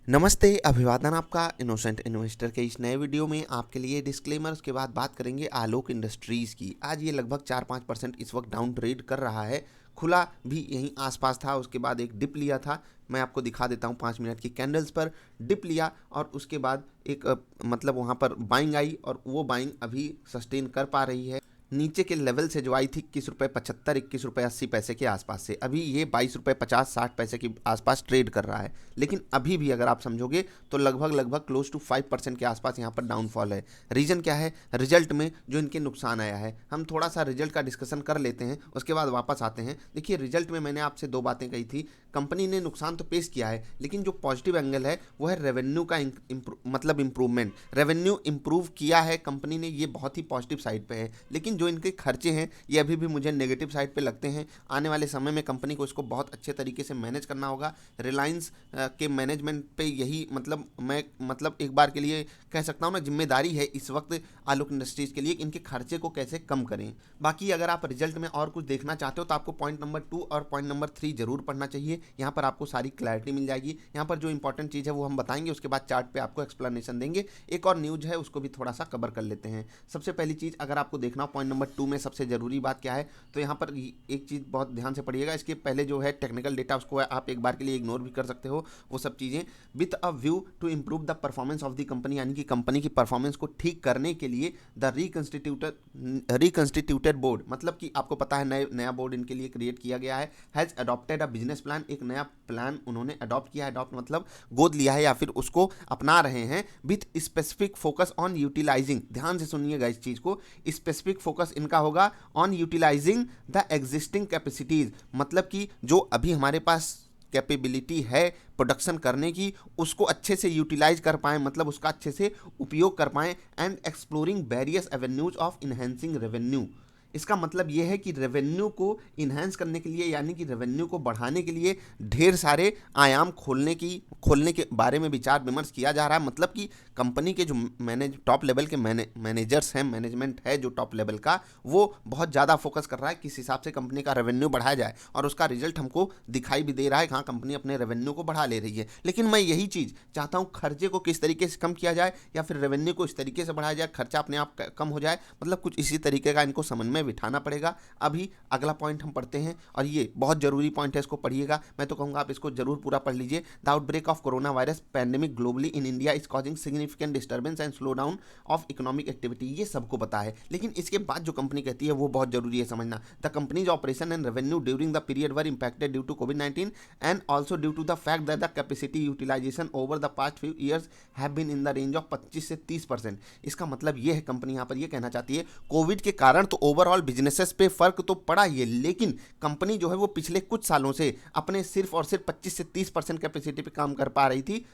नमस्ते, अभिवादन आपका इनोसेंट इन्वेस्टर के इस नए वीडियो में आपके लिए डिस्क्लेमर। उसके बाद बात करेंगे आलोक इंडस्ट्रीज़ की। आज ये लगभग 4-5% इस वक्त डाउन ट्रेड कर रहा है। खुला भी यहीं आसपास था, उसके बाद एक डिप लिया था। मैं आपको दिखा देता हूँ 5 मिनट की कैंडल्स पर। डिप लिया और उसके बाद एक मतलब वहाँ पर बाइंग आई और वो बाइंग अभी सस्टेन कर पा रही है। नीचे के लेवल से जो आई थी 21.75 21.80 के आसपास से, अभी ये 22.50-60 के आसपास ट्रेड कर रहा है। लेकिन अभी भी अगर आप समझोगे तो लगभग क्लोज टू 5% के आसपास यहाँ पर डाउनफॉल है। रीजन क्या है? रिजल्ट में जो इनके नुकसान आया है। हम थोड़ा सा रिजल्ट का डिस्कशन कर लेते हैं, उसके बाद वापस आते हैं। देखिए, रिजल्ट में मैंने आपसे 2 बातें कही थी। कंपनी ने नुकसान तो पेश किया है, लेकिन जो पॉजिटिव एंगल है वो है रेवेन्यू का मतलब इंप्रूवमेंट। रेवेन्यू इंप्रूव किया है कंपनी ने, ये बहुत ही पॉजिटिव साइड पे है। लेकिन जो इनके खर्चे हैं ये अभी भी मुझे नेगेटिव साइड पे लगते हैं। आने वाले समय में कंपनी को इसको बहुत अच्छे तरीके से मैनेज करना होगा। रिलायंस के मैनेजमेंट पे यही मैं एक बार के लिए कह सकता हूँ ना, जिम्मेदारी है इस वक्त आलोक इंडस्ट्रीज के लिए कि इनके खर्चे को कैसे कम करें। बाकी अगर आप रिजल्ट में और कुछ देखना चाहते हो तो आपको पॉइंट नंबर 2 और पॉइंट नंबर 3 जरूर पढ़ना चाहिए। यहाँ पर आपको सारी क्लैरिटी मिल जाएगी। यहाँ पर जो इंपॉर्टेंट चीज़ है वो हम बताएंगे, उसके बाद चार्ट पे आपको एक्सप्लेनेशन देंगे। एक और न्यूज है उसको भी थोड़ा सा कवर कर लेते हैं। सबसे पहली चीज़ अगर आपको देखना हो पॉइंट नंबर 2 में सबसे ज़रूरी बात क्या है, तो यहाँ पर एक चीज़ बहुत ध्यान से पढ़िएगा। इसके पहले जो है टेक्निकल डेटा उसको आप एक बार के लिए इग्नोर भी कर सकते हो, वो सब चीज़ें। With a view to improve the performance of the company, यानी कि कंपनी की परफॉर्मेंस को ठीक करने के लिए द रिकंस्टिट्यूटेड बोर्ड, मतलब कि आपको पता है नया बोर्ड इनके लिए क्रिएट किया गया है। Has adopted a business plan, एक नया प्लान उन्होंने अडॉप्ट किया है। अडॉप्ट मतलब गोद लिया है या फिर उसको अपना रहे हैं। With specific focus on utilising, ध्यान से सुनिएगा इस चीज़ को, स्पेसिफिक फोकस इनका होगा on utilising the existing capacities, मतलब कि जो अभी हमारे पास कैपेबिलिटी है प्रोडक्शन करने की, उसको अच्छे से यूटिलाइज कर पाएँ, मतलब उसका अच्छे से उपयोग कर पाएँ। And exploring various avenues of enhancing revenue, इसका मतलब ये है कि रेवेन्यू को इन्हेंस करने के लिए, यानी कि रेवेन्यू को बढ़ाने के लिए ढेर सारे आयाम खोलने के बारे में विचार विमर्श किया जा रहा है। मतलब कि कंपनी के जो टॉप लेवल के मैनेजर्स हैं, मैनेजमेंट है जो टॉप लेवल का, वो बहुत ज़्यादा फोकस कर रहा है किस हिसाब से कंपनी का रेवेन्यू बढ़ाया जाए, और उसका रिजल्ट हमको दिखाई भी दे रहा है। हाँ, कंपनी अपने रेवेन्यू को बढ़ा ले रही है, लेकिन मैं यही चीज़ चाहता हूँ, खर्चे को किस तरीके से कम किया जाए या फिर रेवेन्यू को इस तरीके से बढ़ाया जाए खर्चा अपने आप कम हो जाए, मतलब कुछ इसी तरीके का इनको समझ में बिठाना पड़ेगा। अभी अगला पॉइंट हम पढ़ते हैं और ये बहुत जरूरी पॉइंट है, इसको पढ़िएगा। मैं तो कहूँगा आप इसको जरूर पूरा पढ़ लीजिए। The outbreak of corona virus pandemic globally in India is causing significant disturbance and slow down of economic activity, ये सबको पता है। लेकिन इसके बाद जो कंपनी कहती है वो बहुत जरूरी है समझना। The company's operation and revenue during the period were impacted due to कोविड-19 and also due to the fact that the capacity utilisation over the past few years have been in the range of 25 से 30%। इसका मतलब ये है, company यहाँ पर ये कहना चाहती है कोविड के कारण तो ओवरऑल बिजनेसेस पे फर्क तो पड़ा ही है, लेकिन कंपनी जो है वो पिछले कुछ सालों से अपने सिर्फ और सिर्फ 25 से 30% कैपेसिटी पे काम कर पा रही थी।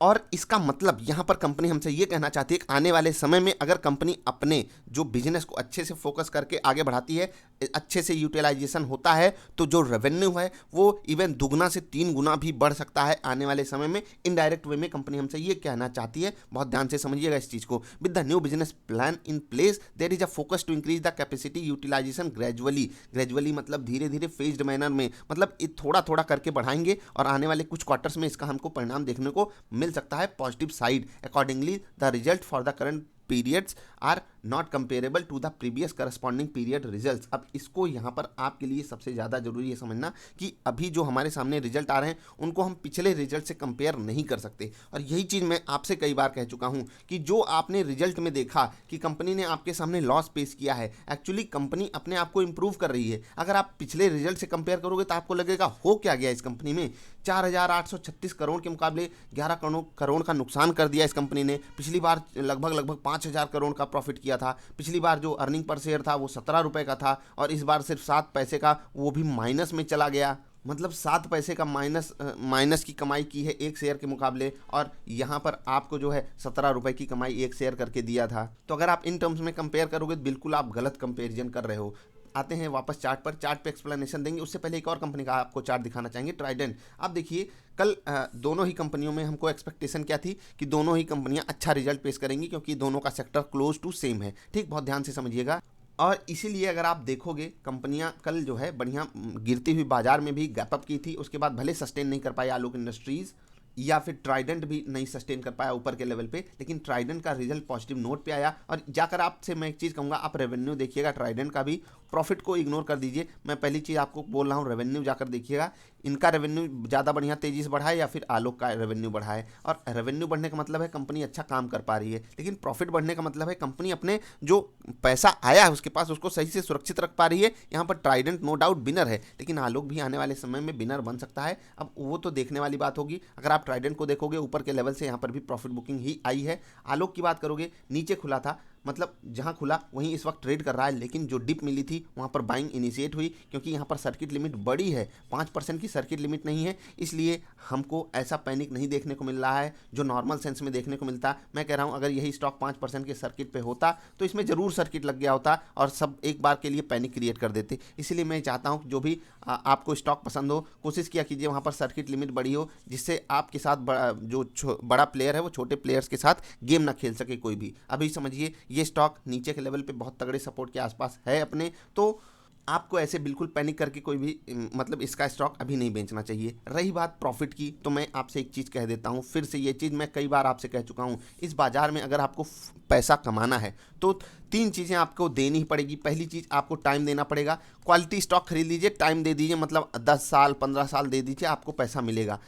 और इसका मतलब यहाँ पर कंपनी हमसे ये कहना चाहती है कि आने वाले समय में अगर कंपनी अपने जो बिजनेस को अच्छे से फोकस करके आगे बढ़ाती है, अच्छे से यूटिलाइजेशन होता है, तो जो रेवेन्यू है वो इवन दुगना से 3 गुना भी बढ़ सकता है आने वाले समय में। इनडायरेक्ट वे में कंपनी हमसे ये कहना चाहती है, बहुत ध्यान से समझिएगा इस चीज़ को। With the new business plan in place there is a focus to increase the capacity utilisation gradually मतलब धीरे धीरे फेज्ड मैनर में, मतलब थोड़ा थोड़ा करके बढ़ाएंगे और आने वाले कुछ क्वार्टर्स में इसका हमको परिणाम देखने को मिल सकता है positive side. Accordingly the result for the current periods are not comparable to the previous corresponding period results। अब इसको यहाँ पर आपके लिए सबसे ज़्यादा जरूरी है समझना कि अभी जो हमारे सामने रिजल्ट आ रहे हैं उनको हम पिछले रिजल्ट से कंपेयर नहीं कर सकते। और यही चीज़ मैं आपसे कई बार कह चुका हूँ कि जो आपने रिजल्ट में देखा कि कंपनी ने आपके सामने लॉस पेश किया है, एक्चुअली कंपनी अपने आप को इंप्रूव कर रही है। अगर आप पिछले रिजल्ट से कंपेयर करोगे तो आपको लगेगा हो क्या गया इस कंपनी में, 4,836 करोड़ के मुकाबले 11 करोड़ का नुकसान कर दिया इस कंपनी ने। पिछली बार लगभग 5,000 करोड़ का प्रॉफिट किया था। पिछली बार जो अर्निंग पर शेयर था वो 17 रुपए का था और इस बार सिर्फ 7 पैसे का, वो भी माइनस में चला गया। मतलब 7 पैसे का माइनस की कमाई की है एक शेयर के मुकाबले, और यहाँ पर आपको जो है 17 रुपए की कमाई एक शेयर करके दिया था। तो अगर आप इन टर्म्स में कंपेयर करोगे तो बिल्कुल आप गलत कंपेरिजन कर रहे हो। आते हैं वापस चार्ट पर, चार्ट पे एक्सप्लेनेशन देंगे। उससे पहले एक और कंपनी का आपको चार्ट दिखाना चाहेंगे, ट्राइडेंट। आप देखिए कल दोनों ही कंपनियों में हमको एक्सपेक्टेशन क्या थी कि दोनों ही कंपनियां अच्छा रिजल्ट पेश करेंगी, क्योंकि दोनों का सेक्टर क्लोज टू सेम है। ठीक, बहुत ध्यान से समझिएगा। और इसीलिए अगर आप देखोगे कंपनियां कल जो है बढ़िया गिरती हुई बाजार में भी गैप अप की थी, उसके बाद भले सस्टेन नहीं कर पाई आलोक इंडस्ट्रीज, या फिर ट्राइडेंट भी नहीं सस्टेन कर पाया ऊपर के लेवल पे, लेकिन ट्राइडेंट का रिजल्ट पॉजिटिव नोट पे आया। और जाकर आपसे मैं एक चीज़ कहूँगा, आप रेवेन्यू देखिएगा ट्राइडेंट का भी, प्रॉफिट को इग्नोर कर दीजिए। मैं पहली चीज़ आपको बोल रहा हूँ, रेवेन्यू जाकर देखिएगा, इनका रेवेन्यू ज़्यादा बढ़िया तेज़ी से बढ़ा है या फिर आलोक का रेवेन्यू बढ़ा है। और रेवेन्यू बढ़ने का मतलब है कंपनी अच्छा काम कर पा रही है, लेकिन प्रॉफिट बढ़ने का मतलब है कंपनी अपने जो पैसा आया है उसके पास उसको सही से सुरक्षित रख पा रही है। यहाँ पर ट्राइडेंट नो डाउट विनर है, लेकिन आलोक भी आने वाले समय में विनर बन सकता है। अब वो तो देखने वाली बात होगी। अगर आप ट्राइडेंट को देखोगे ऊपर के लेवल से यहाँ पर भी प्रॉफिट बुकिंग ही आई है। आलोक की बात करोगे, नीचे खुला था, मतलब जहां खुला वहीं इस वक्त ट्रेड कर रहा है, लेकिन जो डिप मिली थी वहां पर बाइंग इनिशिएट हुई, क्योंकि यहां पर सर्किट लिमिट बड़ी है, 5% की सर्किट लिमिट नहीं है, इसलिए हमको ऐसा पैनिक नहीं देखने को मिल रहा है जो नॉर्मल सेंस में देखने को मिलता। मैं कह रहा हूं अगर यही स्टॉक 5% के सर्किट पे होता तो इसमें ज़रूर सर्किट लग गया होता और सब एक बार के लिए पैनिक क्रिएट कर देते। इसलिए मैं चाहता हूँ जो भी आपको स्टॉक पसंद हो, कोशिश किया कीजिए वहाँ पर सर्किट लिमिट बड़ी हो, जिससे आपके साथ बड़ा प्लेयर है वो छोटे प्लेयर्स के साथ गेम ना खेल सके कोई भी। अभी समझिए ये स्टॉक नीचे के लेवल पे बहुत तगड़े सपोर्ट के आसपास है अपने, तो आपको ऐसे बिल्कुल पैनिक करके कोई भी मतलब इसका स्टॉक अभी नहीं बेचना चाहिए। रही बात प्रॉफिट की, तो मैं आपसे एक चीज़ कह देता हूँ, फिर से ये चीज़ मैं कई बार आपसे कह चुका हूँ, इस बाज़ार में अगर आपको पैसा कमाना है तो 3 चीज़ें आपको देनी ही पड़ेगी। पहली चीज़, आपको टाइम देना पड़ेगा। क्वालिटी स्टॉक खरीद लीजिए, टाइम दे दीजिए, मतलब 10 साल 15 साल दे दीजिए, आपको पैसा मिलेगा।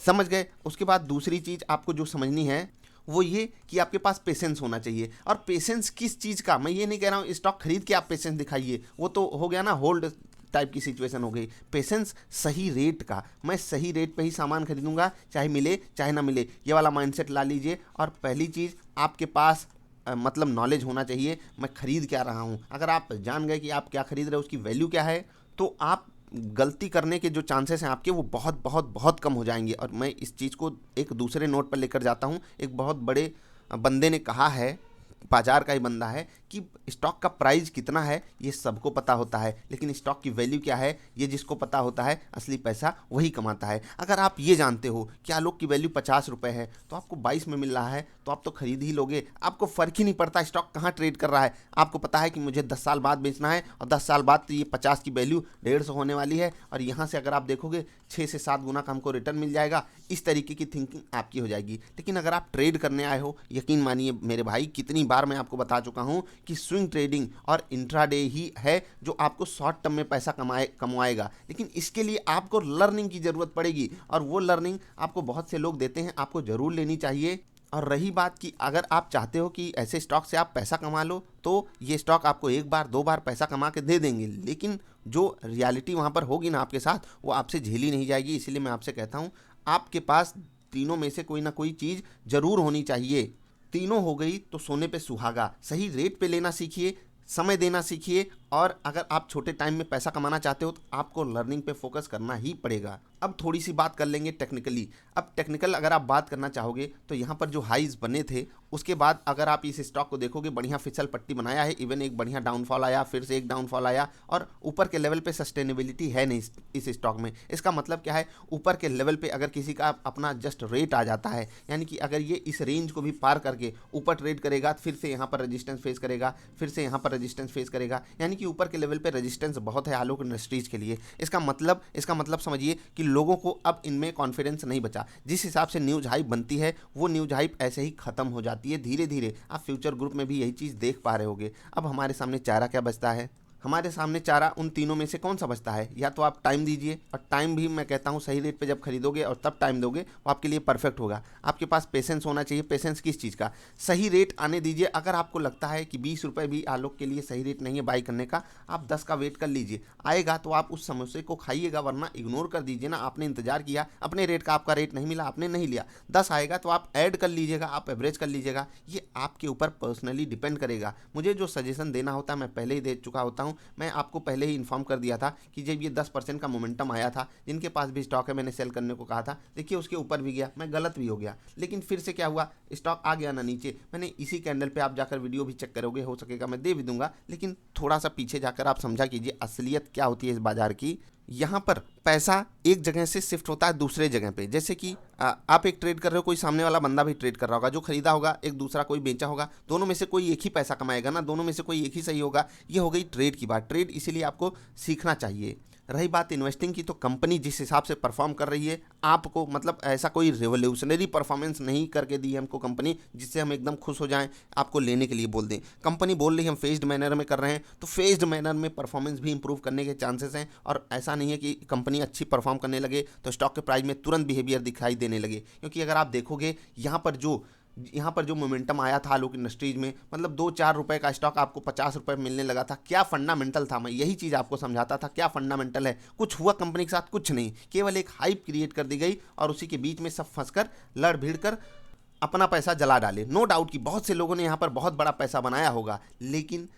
समझ गए? उसके बाद दूसरी चीज़ आपको जो समझनी है वो ये कि आपके पास पेशेंस होना चाहिए। और पेशेंस किस चीज़ का, मैं ये नहीं कह रहा हूँ स्टॉक खरीद के आप पेशेंस दिखाइए, वो तो हो गया ना, होल्ड टाइप की सिचुएशन हो गई। पेशेंस सही रेट का, मैं सही रेट पे ही सामान खरीदूंगा, चाहे मिले चाहे ना मिले, ये वाला माइंडसेट ला लीजिए। और पहली चीज़, आपके पास मतलब नॉलेज होना चाहिए, मैं खरीद क्या रहा हूँ। अगर आप जान गए कि आप क्या खरीद रहे हो, उसकी वैल्यू क्या है, तो आप गलती करने के जो चांसेस हैं आपके वो बहुत बहुत बहुत कम हो जाएंगे। और मैं इस चीज़ को एक दूसरे नोट पर लेकर जाता हूँ। एक बहुत बड़े बंदे ने कहा है, बाजार का ही बंदा है, कि स्टॉक का प्राइस कितना है ये सबको पता होता है, लेकिन स्टॉक की वैल्यू क्या है ये जिसको पता होता है, असली पैसा वही कमाता है। अगर आप ये जानते हो कि आलोक की वैल्यू 50 रुपये है तो आपको 22 में मिल रहा है, तो आप तो खरीद ही लोगे। आपको फ़र्क ही नहीं पड़ता स्टॉक कहाँ ट्रेड कर रहा है। आपको पता है कि मुझे 10 साल बाद बेचना है और 10 साल बाद तो ये 50 की वैल्यू 150 होने वाली है, और यहाँ से अगर आप देखोगे 6 से 7 गुना का हमको रिटर्न मिल जाएगा। इस तरीके की थिंकिंग आपकी हो जाएगी। लेकिन अगर आप ट्रेड करने आए हो, यकीन मानिए मेरे भाई, कितनी बार मैं आपको बता चुका हूँ कि स्विंग ट्रेडिंग और इंट्राडे ही है जो आपको शॉर्ट टर्म में पैसा कमाएगा। लेकिन इसके लिए आपको लर्निंग की ज़रूरत पड़ेगी, और वो लर्निंग आपको बहुत से लोग देते हैं, आपको ज़रूर लेनी चाहिए। और रही बात कि अगर आप चाहते हो कि ऐसे स्टॉक से आप पैसा कमा लो, तो ये स्टॉक आपको 1 बार 2 बार पैसा कमा के दे देंगे, लेकिन जो रियलिटी वहाँ पर होगी ना आपके साथ, वो आपसे झेली नहीं जाएगी। इसीलिए मैं आपसे कहता हूँ, आपके पास तीनों में से कोई ना कोई चीज़ ज़रूर होनी चाहिए। तीनों हो गई तो सोने पे सुहागा। सही रेट पे लेना सीखिए, समय देना सीखिए, और अगर आप छोटे टाइम में पैसा कमाना चाहते हो तो आपको लर्निंग पे फोकस करना ही पड़ेगा। अब थोड़ी सी बात कर लेंगे टेक्निकली। अब टेक्निकल अगर आप बात करना चाहोगे तो यहाँ पर जो हाइज बने थे उसके बाद अगर आप इस स्टॉक को देखोगे, बढ़िया फिसल पट्टी बनाया है, इवन एक बढ़िया डाउनफॉल आया, फिर से एक डाउनफॉल आया, और ऊपर के लेवल पे सस्टेनेबिलिटी है नहीं इस स्टॉक में। इसका मतलब क्या है, ऊपर के लेवल पे अगर किसी का अपना जस्ट रेट आ जाता है, यानी कि अगर ये इस रेंज को भी पार करके ऊपर ट्रेड करेगा, फिर से यहाँ पर रजिस्टेंस फेस करेगा, फिर से यहाँ पर रजिस्टेंस फेस करेगा, यानी कि ऊपर के लेवल पे रेजिस्टेंस बहुत है आलोक इंडस्ट्रीज के लिए। इसका मतलब समझिए कि लोगों को अब इनमें कॉन्फिडेंस नहीं बचा। जिस हिसाब से न्यूज़ हाइप बनती है वो न्यूज़ हाइप ऐसे ही खत्म हो जाती है धीरे धीरे। आप फ्यूचर ग्रुप में भी यही चीज़ देख पा रहे होगे। अब हमारे सामने चारा क्या बचता है, हमारे सामने चारा उन तीनों में से कौन सा बचता है। या तो आप टाइम दीजिए, और टाइम भी मैं कहता हूँ सही रेट पे जब खरीदोगे और तब टाइम दोगे वो आपके लिए परफेक्ट होगा। आपके पास पेशेंस होना चाहिए। पेशेंस किस चीज़ का, सही रेट आने दीजिए। अगर आपको लगता है कि 20 रुपये भी आलोक के लिए सही रेट नहीं है बाई करने का, आप 10 का वेट कर लीजिए, आएगा तो आप उस समोसे को खाइएगा, वरना इग्नोर कर दीजिए ना। आपने इंतजार किया, अपने रेट का आपका रेट नहीं मिला, आपने नहीं लिया, 10 आएगा तो आप ऐड कर लीजिएगा, आप एवरेज कर लीजिएगा। ये आपके ऊपर पर्सनली डिपेंड करेगा। मुझे जो सजेशन देना होता है मैं पहले ही दे चुका होता हूँ। मैं आपको पहले ही इन्फॉर्म कर दिया था कि जब ये 10% का मोमेंटम आया था, जिनके पास भी स्टॉक है मैंने सेल करने को कहा था। देखिए उसके ऊपर भी गया, मैं गलत भी हो गया, लेकिन फिर से क्या हुआ, स्टॉक आ गया ना नीचे। मैंने इसी कैंडल पे, आप जाकर वीडियो भी चेक करोगे, हो सकेगा मैं दे भी दूंगा, लेकिन थोड़ा सा पीछे जाकर आप समझा कीजिए असलियत क्या होती है इस बाजार की। यहाँ पर पैसा एक जगह से शिफ्ट होता है दूसरे जगह पे। जैसे कि आप एक ट्रेड कर रहे हो, कोई सामने वाला बंदा भी ट्रेड कर रहा होगा, जो खरीदा होगा एक दूसरा कोई बेचा होगा, दोनों में से कोई एक ही पैसा कमाएगा ना, दोनों में से कोई एक ही सही होगा। ये हो गई ट्रेड की बात। ट्रेड इसीलिए आपको सीखना चाहिए। रही बात इन्वेस्टिंग की, तो कंपनी जिस हिसाब से परफॉर्म कर रही है, आपको मतलब ऐसा कोई रिवोल्यूशनरी परफॉर्मेंस नहीं करके दी है हमको कंपनी जिससे हम एकदम खुश हो जाएं, आपको लेने के लिए बोल दें। कंपनी बोल रही है हम फेज्ड मैनर में कर रहे हैं, तो फेज्ड मैनर में परफॉर्मेंस भी इंप्रूव करने के चांसेस हैं। और ऐसा नहीं है कि कंपनी अच्छी परफॉर्म करने लगे तो स्टॉक के प्राइस में तुरंत बिहेवियर दिखाई देने लगे, क्योंकि अगर आप देखोगे यहाँ पर जो मोमेंटम आया था आलोक इंडस्ट्रीज में, मतलब 2-4 रुपए का स्टॉक आपको 50 रुपए मिलने लगा था। क्या फंडामेंटल था, मैं यही चीज़ आपको समझाता था, क्या फंडामेंटल है। कुछ हुआ कंपनी के साथ? कुछ नहीं, केवल एक हाइप क्रिएट कर दी गई और उसी के बीच में सब फंसकर लड़ भिड़ कर अपना पैसा जला डाले। नो डाउट कि बहुत से लोगों ने यहाँ पर बहुत बड़ा पैसा बनाया होगा, लेकिन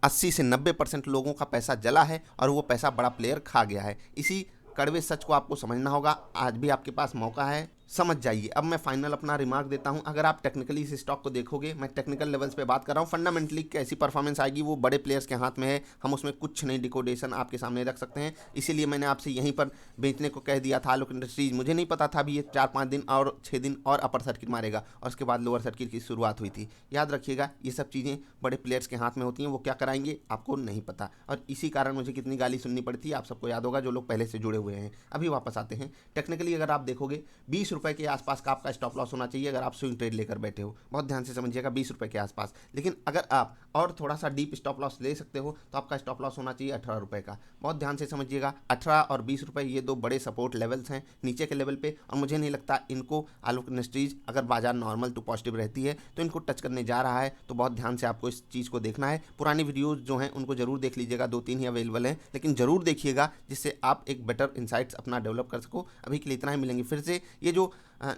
80 से 90% लोगों का पैसा जला है और वो पैसा बड़ा प्लेयर खा गया है। इसी कड़वे सच को आपको समझना होगा। आज भी आपके पास मौका है, समझ जाइए। अब मैं फाइनल अपना रिमार्क देता हूं। अगर आप टेक्निकली इस स्टॉक को देखोगे, मैं टेक्निकल लेवल्स पे बात कर रहा हूं, फंडामेंटली कैसी परफॉर्मेंस आएगी वो बड़े प्लेयर्स के हाथ में है, हम उसमें कुछ नहीं डिकोडेशन आपके सामने रख सकते हैं। इसीलिए मैंने आपसे यहीं पर बेचने को कह दिया था आलोक इंडस्ट्रीज। मुझे नहीं पता था अभी ये 4-5 दिन और 6 दिन और अपर सर्किट मारेगा और उसके बाद लोअर सर्किट की शुरुआत हुई थी। याद रखिएगा, ये सब चीज़ें बड़े प्लेयर्स के हाथ में होती हैं, वो क्या कराएंगे आपको नहीं पता। और इसी कारण मुझे कितनी गाली सुननी पड़ती है आप सबको याद होगा, जो लोग पहले से जुड़े हुए हैं। अभी वापस आते हैं टेक्निकली। अगर आप देखोगे 20 रुपये के आसपास का आपका स्टॉप लॉस होना चाहिए अगर आप स्विंग ट्रेड लेकर बैठे हो। बहुत ध्यान से समझिएगा, 20 रुपये के आसपास। लेकिन अगर आप और थोड़ा सा डीप स्टॉप लॉस ले सकते हो तो आपका स्टॉप लॉस होना चाहिए 18 रुपये का। बहुत ध्यान से समझिएगा, 18 और 20 रुपये ये दो बड़े सपोर्ट लेवल्स हैं नीचे के लेवल पे, और मुझे नहीं लगता इनको आलोक इंडस्ट्रीज, अगर बाजार नॉर्मल टू पॉजिटिव रहती है तो इनको टच करने जा रहा है। तो बहुत ध्यान से आपको इस चीज़ को देखना है। पुरानी वीडियोज़ जो हैं उनको जरूर देख लीजिएगा, 2-3 ही अवेलेबल हैं, लेकिन जरूर देखिएगा जिससे आप एक बेटर इंसाइट्स अपना डेवलप कर सको। अभी के लिए इतना ही, मिलेंगे फिर से। ये जो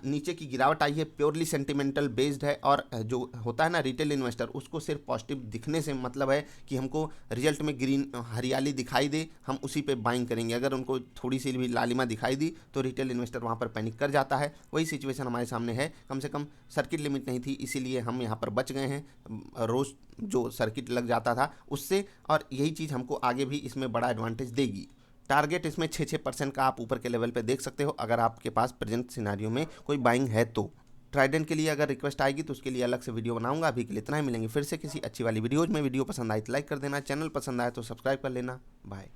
नीचे की गिरावट आई है प्योरली सेंटिमेंटल बेस्ड है, और जो होता है ना रिटेल इन्वेस्टर, उसको सिर्फ पॉजिटिव दिखने से मतलब है कि हमको रिजल्ट में ग्रीन हरियाली दिखाई दे, हम उसी पे बाइंग करेंगे। अगर उनको थोड़ी सी भी लालिमा दिखाई दी तो रिटेल इन्वेस्टर वहाँ पर पैनिक कर जाता है। वही सिचुएशन हमारे सामने है। कम से कम सर्किट लिमिट नहीं थी, इसीलिए हम यहाँ पर बच गए हैं रोज़ जो सर्किट लग जाता था उससे, और यही चीज़ हमको आगे भी इसमें बड़ा एडवांटेज देगी। टारगेट इसमें 6% का आप ऊपर के लेवल पे देख सकते हो अगर आपके पास प्रेजेंट सिनारियो में कोई बाइंग है तो। ट्राइडेंट के लिए अगर रिक्वेस्ट आएगी तो उसके लिए अलग से वीडियो बनाऊंगा। अभी के लिए इतना ही, मिलेंगे फिर से किसी अच्छी वाली वीडियोज में। वीडियो पसंद आई तो लाइक कर देना, चैनल पसंद आए तो सब्सक्राइब कर लेना। बाय।